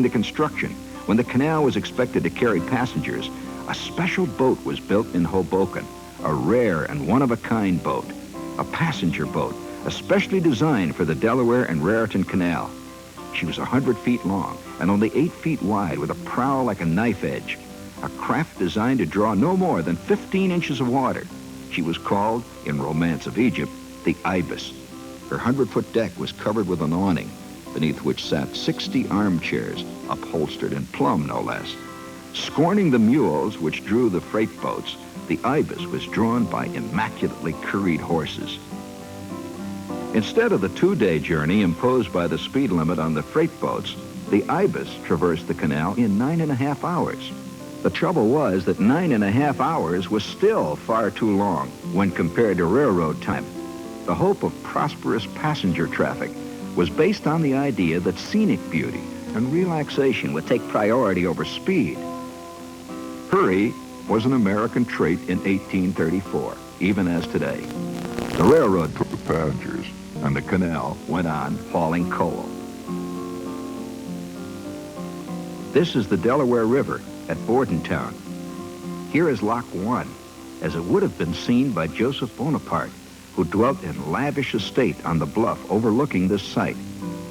the construction, when the canal was expected to carry passengers, a special boat was built in Hoboken, a rare and one-of-a-kind boat, a passenger boat, especially designed for the Delaware and Raritan Canal. She was 100 feet long and only 8 feet wide with a prow like a knife edge, a craft designed to draw no more than 15 inches of water. She was called, in Romance of Egypt, the Ibis. Her 100-foot deck was covered with an awning, beneath which sat 60 armchairs, upholstered in plum, no less. Scorning the mules which drew the freight boats, the Ibis was drawn by immaculately curried horses. Instead of the 2-day journey imposed by the speed limit on the freight boats, the Ibis traversed the canal in 9.5 hours. The trouble was that 9.5 hours was still far too long when compared to railroad time. The hope of prosperous passenger traffic was based on the idea that scenic beauty and relaxation would take priority over speed. Hurry was an American trait in 1834, even as today. The railroad took passengers, and the canal went on hauling coal. This is the Delaware River at Bordentown. Here is Lock 1, as it would have been seen by Joseph Bonaparte, who dwelt in lavish estate on the bluff overlooking this site.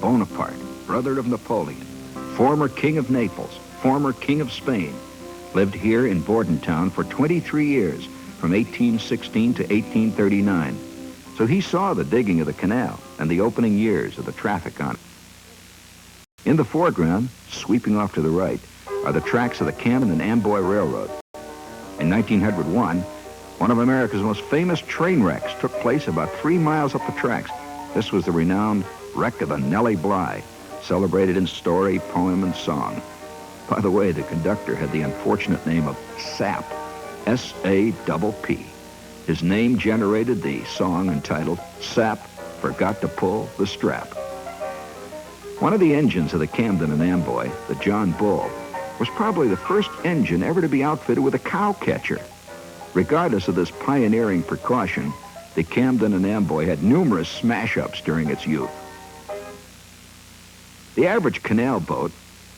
Bonaparte, brother of Napoleon, former king of Naples, former king of Spain, lived here in Bordentown for 23 years, from 1816 to 1839. So he saw the digging of the canal and the opening years of the traffic on it. In the foreground, sweeping off to the right, are the tracks of the Camden and Amboy Railroad. In 1901, one of America's most famous train wrecks took place about 3 miles up the tracks. This was the renowned wreck of the Nellie Bly, celebrated in story, poem, and song. By the way, the conductor had the unfortunate name of Sap, S-A-P-P. His name generated the song entitled Sap Forgot to Pull the Strap. One of the engines of the Camden and Amboy, the John Bull, was probably the first engine ever to be outfitted with a cow catcher. Regardless of this pioneering precaution, the Camden and Amboy had numerous smash-ups during its youth. The average canal boat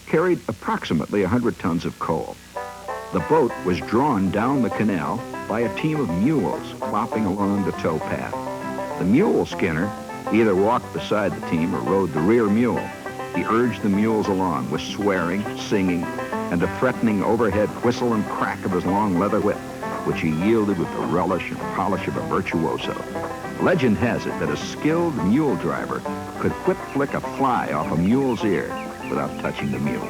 carried approximately 100 tons of coal. The boat was drawn down the canal by a team of mules flopping along the towpath. The mule skinner either walked beside the team or rode the rear mule. He urged the mules along with swearing, singing, and a threatening overhead whistle and crack of his long leather whip, which he wielded with the relish and polish of a virtuoso. Legend has it that a skilled mule driver could whip-flick a fly off a mule's ear without touching the mule.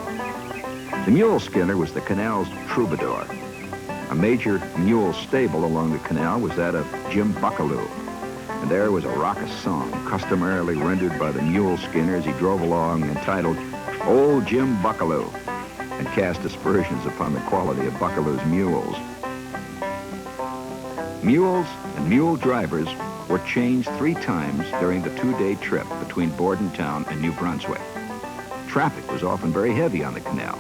The mule skinner was the canal's troubadour. A major mule stable along the canal was that of Jim Buckaloo, and there was a raucous song customarily rendered by the mule skinner as he drove along, entitled Old Jim Buckaloo, and cast aspersions upon the quality of Buckaloo's mules. Mules and mule drivers were changed 3 times during the 2-day trip between Bordentown and New Brunswick. Traffic was often very heavy on the canal,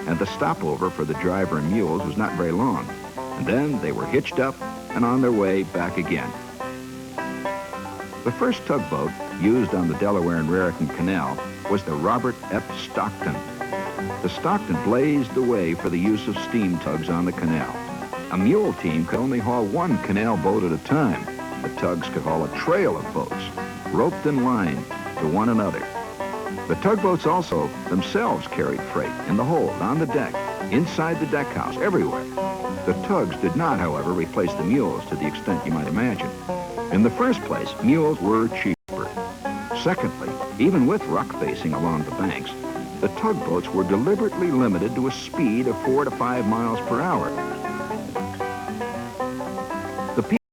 and the stopover for the driver and mules was not very long. And then they were hitched up and on their way back again. The first tugboat used on the Delaware and Raritan Canal was the Robert F. Stockton. The Stockton blazed the way for the use of steam tugs on the canal. A mule team could only haul 1 canal boat at a time. The tugs could haul a trail of boats, roped in line to one another. The tugboats also themselves carried freight in the hold, on the deck, inside the deck house, everywhere. The tugs did not, however, replace the mules to the extent you might imagine. In the first place, mules were cheaper. Secondly, even with rock facing along the banks, the tugboats were deliberately limited to a speed of 4 to 5 miles per hour.